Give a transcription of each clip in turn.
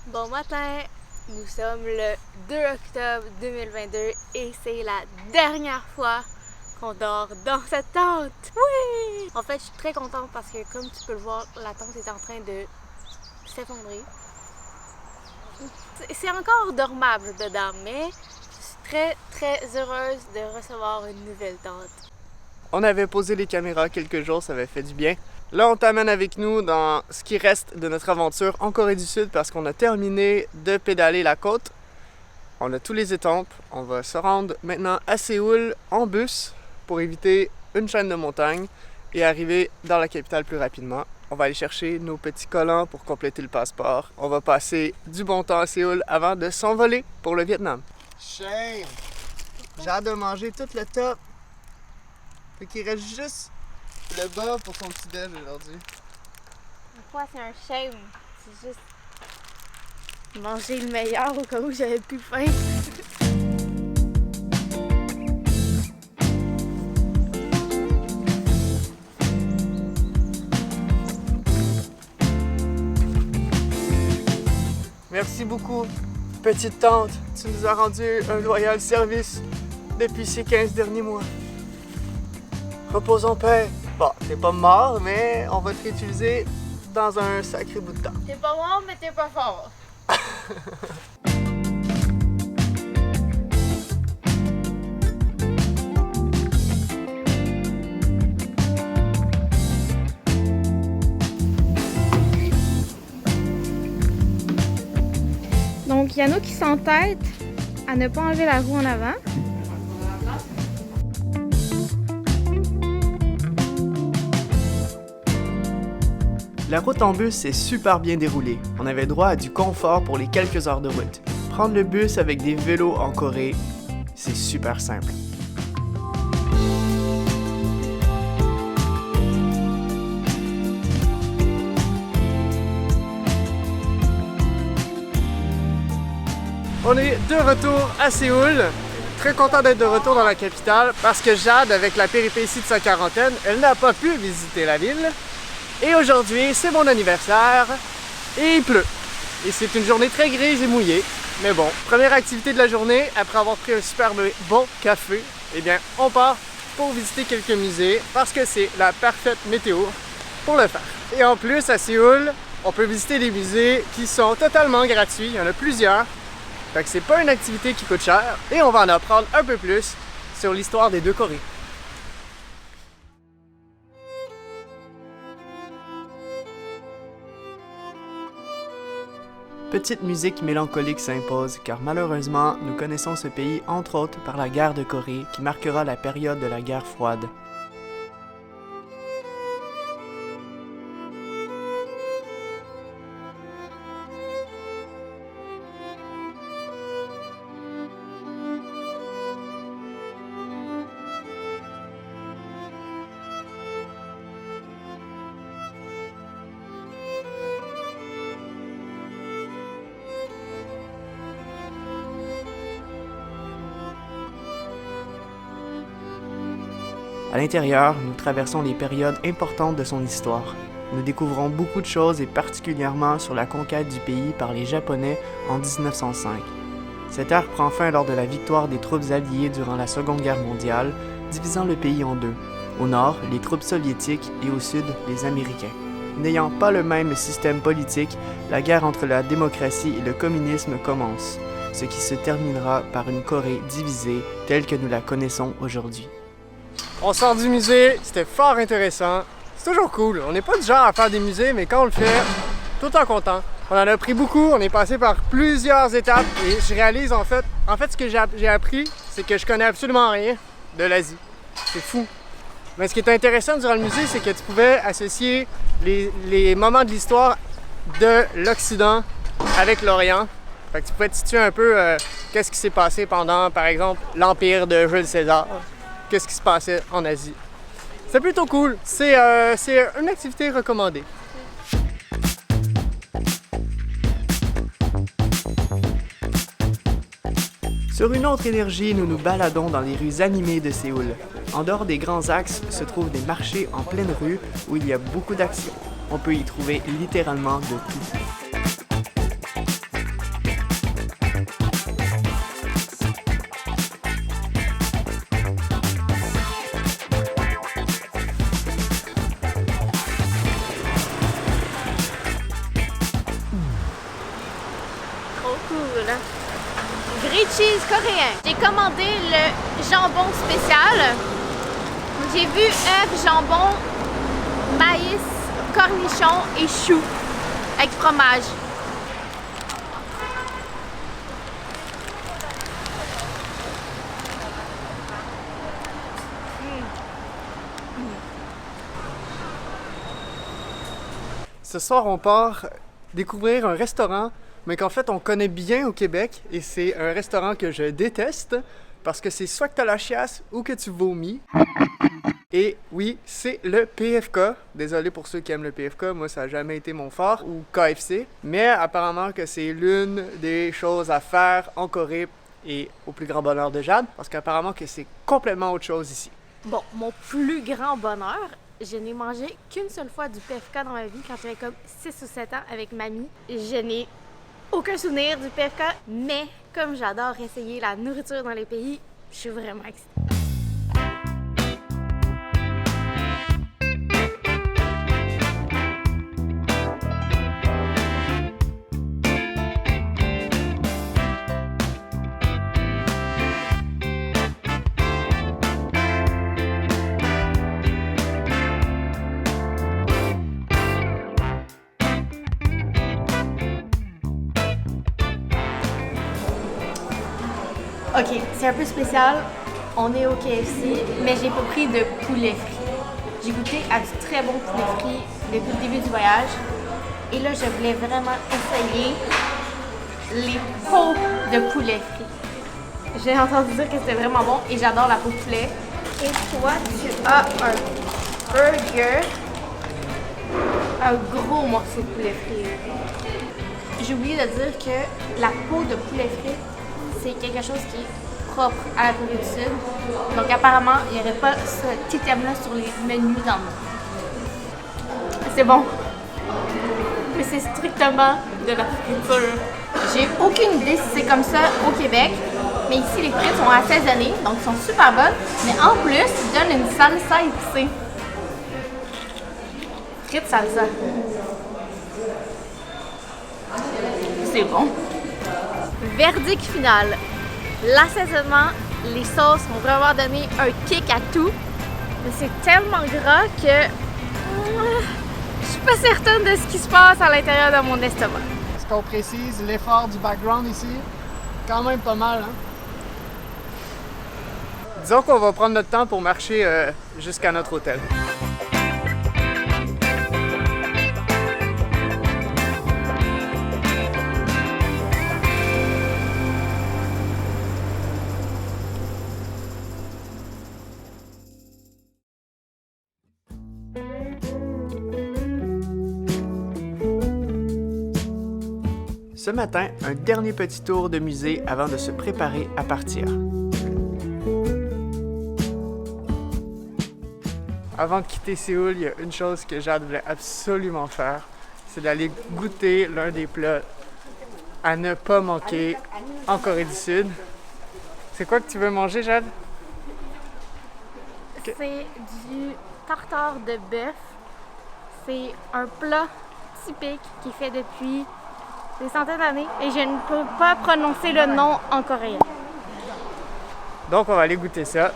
Bon matin, nous sommes le 2 octobre 2022 et c'est la dernière fois qu'on dort dans cette tente. Oui! En fait, je suis très contente parce que comme tu peux le voir, la tente est en train de s'effondrer. C'est encore dormable dedans, mais je suis très heureuse de recevoir une nouvelle tente. On avait posé les caméras quelques jours, ça avait fait du bien. Là, on t'amène avec nous dans ce qui reste de notre aventure en Corée du Sud parce qu'on a terminé de pédaler la côte. On a tous les étampes. On va se rendre maintenant à Séoul en bus pour éviter une chaîne de montagnes et arriver dans la capitale plus rapidement. On va aller chercher nos petits collants pour compléter le passeport. On va passer du bon temps à Séoul avant de s'envoler pour le Vietnam. Shame! J'ai hâte de manger tout le top. Fait qu'il reste juste le bas pour son petit déj aujourd'hui. Pourquoi c'est un shame? C'est juste manger le meilleur au cas où j'avais plus faim. Merci beaucoup, petite tante. Tu nous as rendu un loyal service depuis ces 15 derniers mois. Repose en paix. Bon, t'es pas mort, mais on va te réutiliser dans un sacré bout de temps. T'es pas mort, mais t'es pas fort. Donc, Yano qui s'entête à ne pas enlever la roue en avant. La route en bus est super bien déroulée. On avait droit à du confort pour les quelques heures de route. Prendre le bus avec des vélos en Corée, c'est super simple. On est de retour à Séoul. Très content d'être de retour dans la capitale parce que Jade, avec la péripétie de sa quarantaine, elle n'a pas pu visiter la ville. Et aujourd'hui, c'est mon anniversaire et il pleut. Et c'est une journée très grise et mouillée. Mais bon, première activité de la journée, après avoir pris un superbe bon café, eh bien, on part pour visiter quelques musées parce que c'est la parfaite météo pour le faire. Et en plus, à Séoul, on peut visiter des musées qui sont totalement gratuits. Il y en a plusieurs. Fait que c'est pas une activité qui coûte cher. Et on va en apprendre un peu plus sur l'histoire des deux Corées. Petite musique mélancolique s'impose car malheureusement, nous connaissons ce pays entre autres par la guerre de Corée qui marquera la période de la guerre froide. À l'intérieur, nous traversons les périodes importantes de son histoire. Nous découvrons beaucoup de choses et particulièrement sur la conquête du pays par les Japonais en 1905. Cette ère prend fin lors de la victoire des troupes alliées durant la Seconde Guerre mondiale, divisant le pays en deux. Au nord, les troupes soviétiques et au sud, les Américains. N'ayant pas le même système politique, la guerre entre la démocratie et le communisme commence, ce qui se terminera par une Corée divisée telle que nous la connaissons aujourd'hui. On sort du musée, c'était fort intéressant. C'est toujours cool. On n'est pas du genre à faire des musées, mais quand on le fait, tout le temps content. On en a appris beaucoup, on est passé par plusieurs étapes et je réalise en fait ce que j'ai appris, c'est que je connais absolument rien de l'Asie. C'est fou. Mais ce qui est intéressant durant le musée, c'est que tu pouvais associer les moments de l'histoire de l'Occident avec l'Orient. Fait que tu pouvais te situer un peu qu'est-ce qui s'est passé pendant, par exemple, l'Empire de Jules César. Qu'est-ce qui se passait en Asie. C'est plutôt cool. C'est une activité recommandée. Sur une autre énergie, nous nous baladons dans les rues animées de Séoul. En dehors des grands axes se trouvent des marchés en pleine rue où il y a beaucoup d'action. On peut y trouver littéralement de tout. cool. Grilled cheese coréen. J'ai commandé le jambon spécial. J'ai vu œufs, jambon, maïs, cornichons et choux avec fromage. Ce soir, on part découvrir un restaurant, mais qu'en fait, on connaît bien au Québec. Et c'est un restaurant que je déteste parce que c'est soit que t'as la chiasse ou que tu vomis. Et oui, c'est le PFK. Désolé pour ceux qui aiment le PFK, moi ça n'a jamais été mon fort, ou KFC. Mais apparemment que c'est l'une des choses à faire en Corée et au plus grand bonheur de Jade, parce qu'apparemment que c'est complètement autre chose ici. Bon, mon plus grand bonheur, je n'ai mangé qu'une seule fois du PFK dans ma vie quand j'avais comme 6 ou 7 ans avec mamie. Je n'ai aucun souvenir du PFK, mais comme j'adore essayer la nourriture dans les pays, je suis vraiment excitée. Ok, c'est un peu spécial. On est au KFC, mais j'ai pas pris de poulet frit. J'ai goûté à du très bon poulet frit depuis le début du voyage. Et là, je voulais vraiment essayer les peaux de poulet frit. J'ai entendu dire que c'était vraiment bon et j'adore la peau de poulet. Et toi, tu as un burger, un gros morceau de poulet frit. J'ai oublié de dire que la peau de poulet frit, c'est quelque chose qui est propre à la Corée du Sud. Donc apparemment, il n'y aurait pas ce item-là sur les menus dans le monde. C'est bon. Mais c'est strictement de la friture. J'ai aucune idée si c'est comme ça au Québec. Mais ici, les frites sont assaisonnées, donc sont super bonnes. Mais en plus, ils donnent une salsa épicée. Frites salsa. C'est bon. Verdict final. L'assaisonnement, les sauces ont vraiment donné un kick à tout. Mais c'est tellement gras que je suis pas certaine de ce qui se passe à l'intérieur de mon estomac. Est-ce qu'on précise l'effort du background ici? Quand même pas mal, hein? Disons qu'on va prendre notre temps pour marcher jusqu'à notre hôtel. Ce matin, un dernier petit tour de musée avant de se préparer à partir. Avant de quitter Séoul, il y a une chose que Jade voulait absolument faire, c'est d'aller goûter l'un des plats à ne pas manquer en Corée du Sud. C'est quoi que tu veux manger, Jade? C'est du tartare de bœuf. C'est un plat typique qui est fait depuis des centaines d'années et je ne peux pas prononcer le nom en coréen. Donc on va aller goûter ça.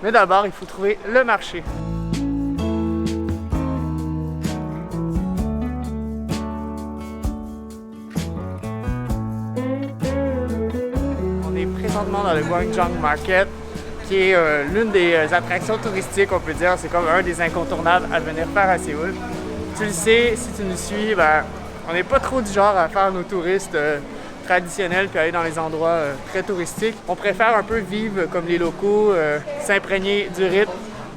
Mais d'abord, il faut trouver le marché. On est présentement dans le Gwangjang Market, qui est l'une des attractions touristiques, on peut dire. C'est comme un des incontournables à venir faire à Séoul. Tu le sais, si tu nous suis, on n'est pas trop du genre à faire nos touristes traditionnels puis aller dans les endroits très touristiques. On préfère un peu vivre comme les locaux, s'imprégner du rythme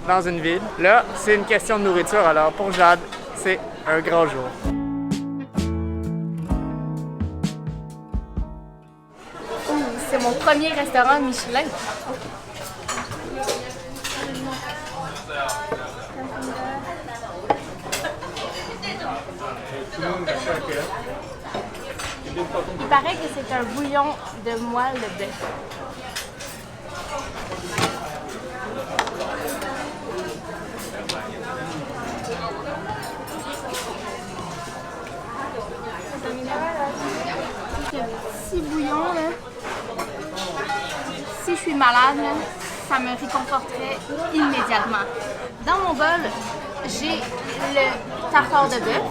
dans une ville. Là, c'est une question de nourriture, alors pour Jade, c'est un grand jour. C'est mon premier restaurant Michelin. Il paraît que c'est un bouillon de moelle de bœuf. Ce petit bouillon, là, si je suis malade, là, ça me réconforterait immédiatement. Dans mon bol, j'ai le tartare de bœuf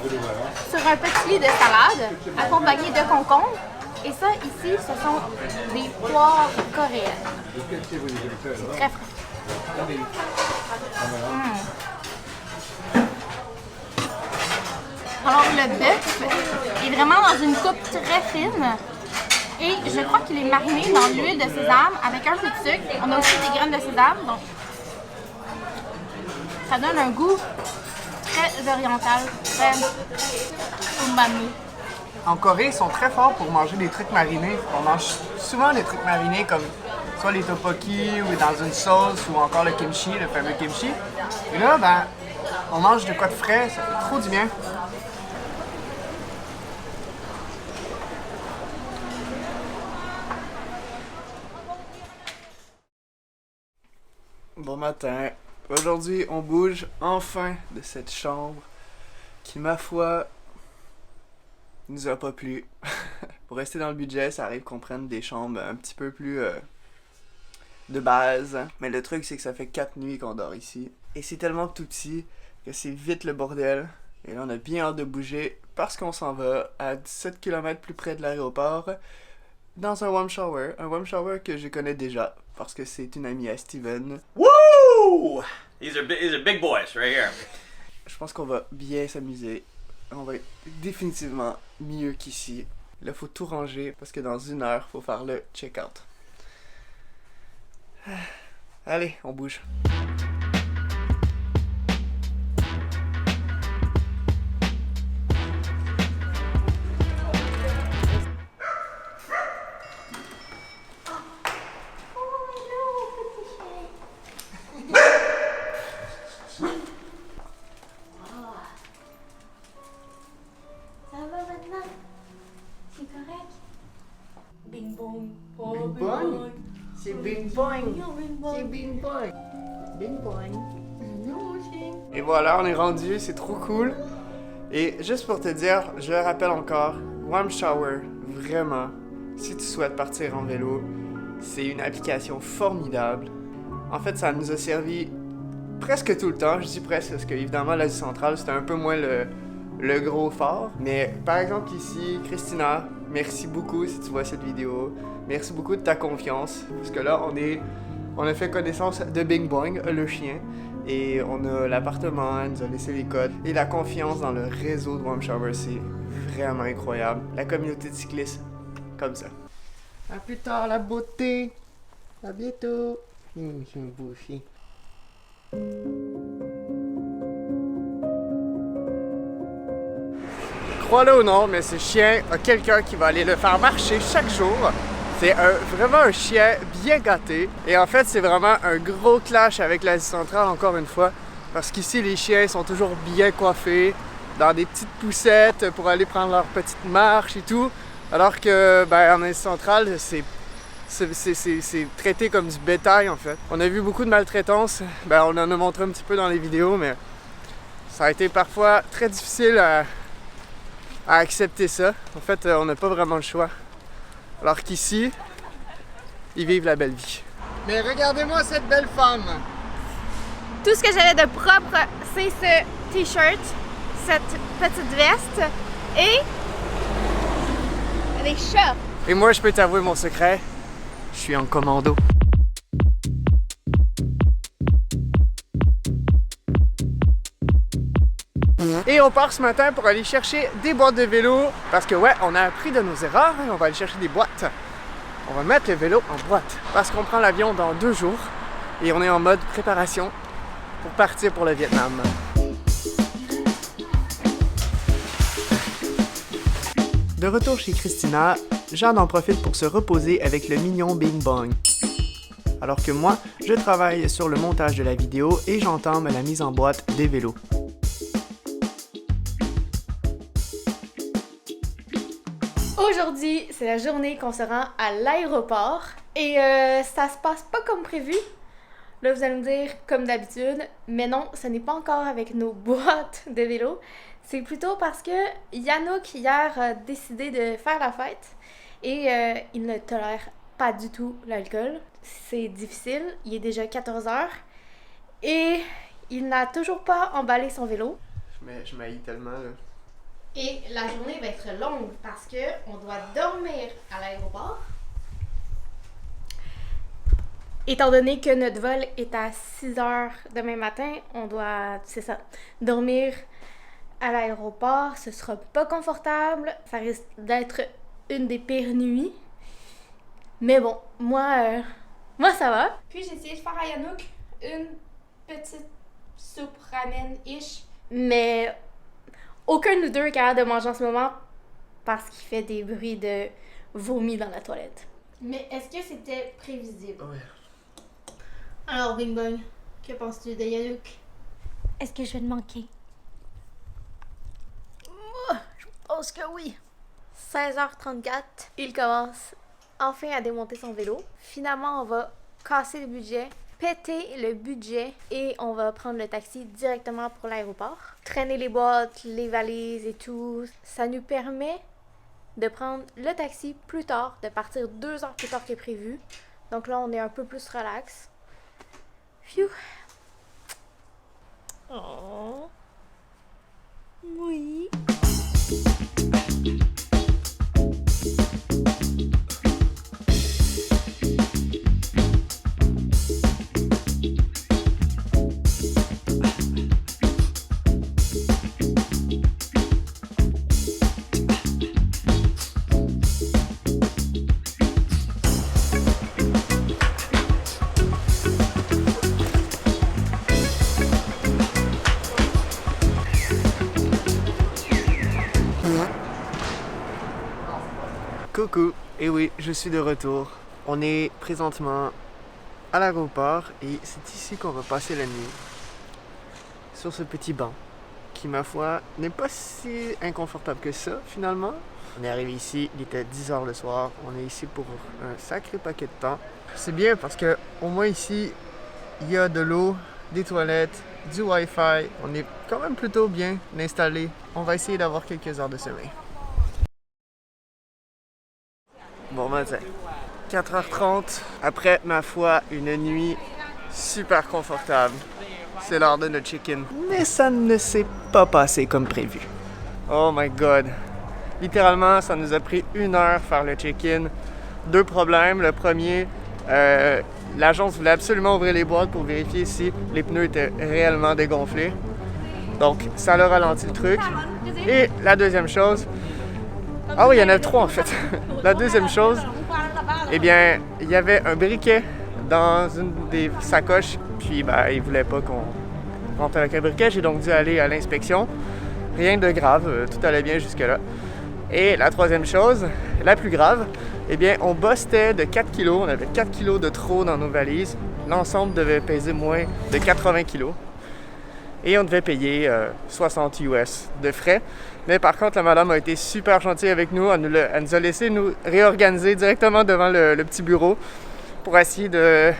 sur un petit lit de salade accompagné de concombres. Et ça, ici, ce sont des poires coréennes. C'est très frais. Alors, le bœuf est vraiment dans une coupe très fine. Et je crois qu'il est mariné dans l'huile de sésame avec un peu de sucre. On a aussi des graines de sésame, donc ça donne un goût très oriental, très umami. En Corée, ils sont très forts pour manger des trucs marinés. On mange souvent des trucs marinés comme soit les tteokbokki ou dans une sauce ou encore le kimchi, le fameux kimchi. Et là, ben, on mange de quoi de frais, ça fait trop du bien. Bon matin. Aujourd'hui, on bouge enfin de cette chambre qui, ma foi, nous a pas plu. Pour rester dans le budget, ça arrive qu'on prenne des chambres un petit peu plus de base. Mais le truc, c'est que ça fait 4 nuits qu'on dort ici. Et c'est tellement tout petit que c'est vite le bordel. Et là, on a bien hâte de bouger parce qu'on s'en va à 17 km plus près de l'aéroport dans un warm shower. Un warm shower que je connais déjà parce que c'est une amie à Steven. Woo! These are big boys right here. Je pense qu'on va bien s'amuser. On va être définitivement mieux qu'ici. Là, faut tout ranger parce que dans 1 heure, faut faire le check-out. Allez, on bouge. Bing bong. Bing bong. C'est Bing Bong. C'est Bing Bong. Bing Bong. Et voilà, on est rendu, c'est trop cool. Et juste pour te dire, je le rappelle encore, Warm Shower, vraiment, si tu souhaites partir en vélo, c'est une application formidable. En fait, ça nous a servi presque tout le temps, je dis presque, parce que évidemment l'Asie centrale, c'était un peu moins le gros fort. Mais par exemple ici, Christina, merci beaucoup si tu vois cette vidéo. Merci beaucoup de ta confiance. Parce que là, on a fait connaissance de Bing Bong, le chien. Et on a l'appartement, elle nous a laissé les codes. Et la confiance dans le réseau de Warm Shower, c'est vraiment incroyable. La communauté de cyclistes, comme ça. À plus tard, la beauté. À bientôt. C'est un beau chien. Crois-le ou non, mais ce chien a quelqu'un qui va aller le faire marcher chaque jour. C'est vraiment un chien bien gâté. Et en fait, c'est vraiment un gros clash avec l'Asie centrale, encore une fois. Parce qu'ici, les chiens sont toujours bien coiffés, dans des petites poussettes pour aller prendre leur petite marche et tout. Alors que, en Asie centrale, c'est traité comme du bétail, en fait. On a vu beaucoup de maltraitance. On en a montré un petit peu dans les vidéos, mais ça a été parfois très difficile à accepter ça. En fait, on n'a pas vraiment le choix. Alors qu'ici, ils vivent la belle vie. Mais regardez-moi cette belle femme! Tout ce que j'avais de propre, c'est ce t-shirt, cette petite veste et des chats. Et moi, je peux t'avouer mon secret, je suis en commando. Et on part ce matin pour aller chercher des boîtes de vélo. Parce que ouais, on a appris de nos erreurs et on va aller chercher des boîtes. On va mettre le vélo en boîte. Parce qu'on prend l'avion dans 2 jours. Et on est en mode préparation pour partir pour le Vietnam. De retour chez Christina, Jeanne en profite pour se reposer avec le mignon Bing Bong. Alors que moi, je travaille sur le montage de la vidéo et j'entame la mise en boîte des vélos. Aujourd'hui, c'est la journée qu'on se rend à l'aéroport et ça se passe pas comme prévu. Là, vous allez me dire, comme d'habitude, mais non, ce n'est pas encore avec nos boîtes de vélo. C'est plutôt parce que Yannock, hier, a décidé de faire la fête Et il ne tolère pas du tout l'alcool. C'est difficile, il est déjà 14 heures et il n'a toujours pas emballé son vélo. Je m'haïs tellement, là. Et la journée va être longue parce que on doit dormir à l'aéroport. Étant donné que notre vol est à 6 heures demain matin, on doit, c'est ça, dormir à l'aéroport. Ce sera pas confortable, ça risque d'être une des pires nuits. Mais bon, moi ça va. Puis j'ai essayé de faire à Yanouk une petite soupe ramen-ish. Mais aucun de nous deux est capable de manger en ce moment parce qu'il fait des bruits de vomi dans la toilette. Mais est-ce que c'était prévisible? Ouais. Alors, Bing Bong, que penses-tu de Yanouk? Est-ce que je vais te manquer? Je pense que oui. 16h34, il commence enfin à démonter son vélo. Finalement, on va casser le budget, péter le budget et on va prendre le taxi directement pour l'aéroport. Traîner les boîtes, les valises et tout, ça nous permet de prendre le taxi plus tard, de partir 2 heures plus tard que prévu. Donc là, on est un peu plus relax. Phew. Oh. Oui. Coucou, et oui, je suis de retour. On est présentement à l'aéroport et c'est ici qu'on va passer la nuit. Sur ce petit banc, qui ma foi n'est pas si inconfortable que ça finalement. On est arrivé ici, il était 10h le soir, on est ici pour un sacré paquet de temps. C'est bien parce que au moins ici, il y a de l'eau, des toilettes, du Wi-Fi. On est quand même plutôt bien installé. On va essayer d'avoir quelques heures de sommeil. Bon matin, 4h30, après ma foi une nuit super confortable. C'est l'heure de notre check-in. Mais ça ne s'est pas passé comme prévu. Oh my god. Littéralement, ça nous a pris 1 heure faire le check-in. 2 problèmes. Le premier, l'agence voulait absolument ouvrir les boîtes pour vérifier si les pneus étaient réellement dégonflés. Donc, ça a ralenti le truc. Et la deuxième chose... Ah oui, il y en a 3 en fait. La deuxième chose, eh bien, il y avait un briquet dans une des sacoches, puis il voulait pas qu'on rentre avec un briquet, j'ai donc dû aller à l'inspection. Rien de grave, tout allait bien jusque-là. Et la troisième chose, la plus grave, eh bien, on bustait de 4 kilos, on avait 4 kilos de trop dans nos valises. L'ensemble devait peser moins de 80 kilos. Et on devait payer 60 US de frais. Mais par contre, la madame a été super gentille avec nous. Elle nous a laissé nous réorganiser directement devant le petit bureau pour essayer de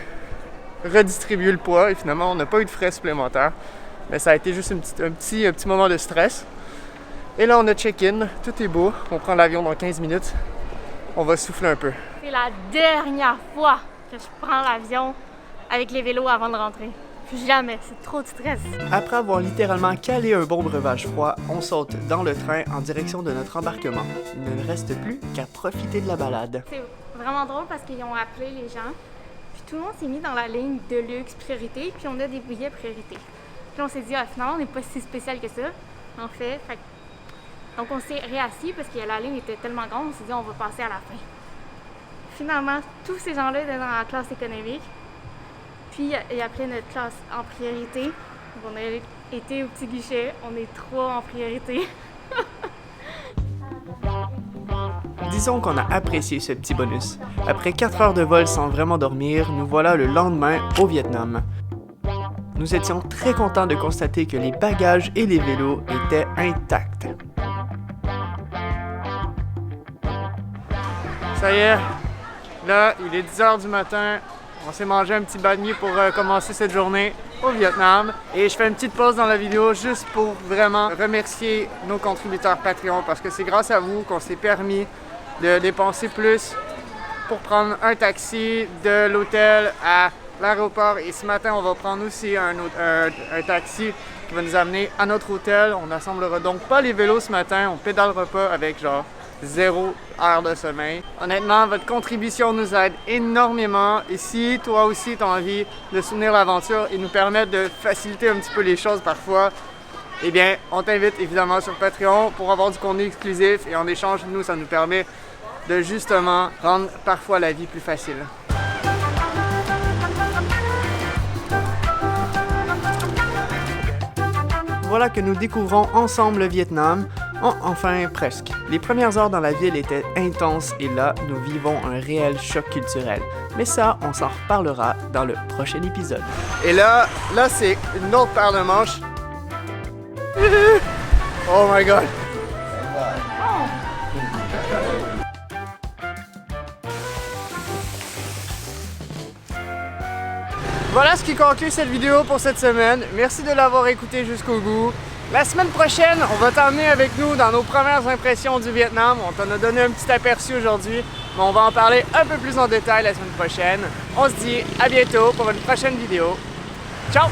redistribuer le poids. Et finalement, on n'a pas eu de frais supplémentaires. Mais ça a été juste un petit moment de stress. Et là, on a check-in. Tout est beau. On prend l'avion dans 15 minutes. On va souffler un peu. C'est la dernière fois que je prends l'avion avec les vélos avant de rentrer. Jamais, c'est trop de stress. Après avoir littéralement calé un bon breuvage froid, on saute dans le train en direction de notre embarquement. Il ne reste plus qu'à profiter de la balade. C'est vraiment drôle parce qu'ils ont appelé les gens, puis tout le monde s'est mis dans la ligne de luxe priorité, puis on a des billets priorité. Puis on s'est dit, finalement, on n'est pas si spécial que ça, en fait. Donc on s'est réassis parce que la ligne était tellement grande, on s'est dit, on va passer à la fin. Finalement, tous ces gens-là étaient dans la classe économique. Puis il appelait notre classe en priorité. Donc on a été au petit guichet, on est 3 en priorité. Disons qu'on a apprécié ce petit bonus. Après 4 heures de vol sans vraiment dormir, nous voilà le lendemain au Vietnam. Nous étions très contents de constater que les bagages et les vélos étaient intacts. Ça y est, là, il est 10h du matin. On s'est mangé un petit banh mi pour commencer cette journée au Vietnam. Et je fais une petite pause dans la vidéo juste pour vraiment remercier nos contributeurs Patreon parce que c'est grâce à vous qu'on s'est permis de dépenser plus pour prendre un taxi de l'hôtel à l'aéroport. Et ce matin, on va prendre aussi un taxi qui va nous amener à notre hôtel. On n'assemblera donc pas les vélos ce matin. On pédalera pas avec genre 0 heure de sommeil. Honnêtement, votre contribution nous aide énormément. Et si toi aussi tu as envie de soutenir l'aventure et nous permettre de faciliter un petit peu les choses parfois, eh bien, on t'invite évidemment sur Patreon pour avoir du contenu exclusif. Et en échange, nous, ça nous permet de justement rendre parfois la vie plus facile. Voilà que nous découvrons ensemble le Vietnam, enfin presque. Les premières heures dans la ville étaient intenses et là, nous vivons un réel choc culturel. Mais ça, on s'en reparlera dans le prochain épisode. Et là c'est une autre paire de manches. Oh my god! Voilà ce qui conclut cette vidéo pour cette semaine. Merci de l'avoir écouté jusqu'au bout. La semaine prochaine, on va t'emmener avec nous dans nos premières impressions du Vietnam. On t'en a donné un petit aperçu aujourd'hui, mais on va en parler un peu plus en détail la semaine prochaine. On se dit à bientôt pour une prochaine vidéo. Ciao!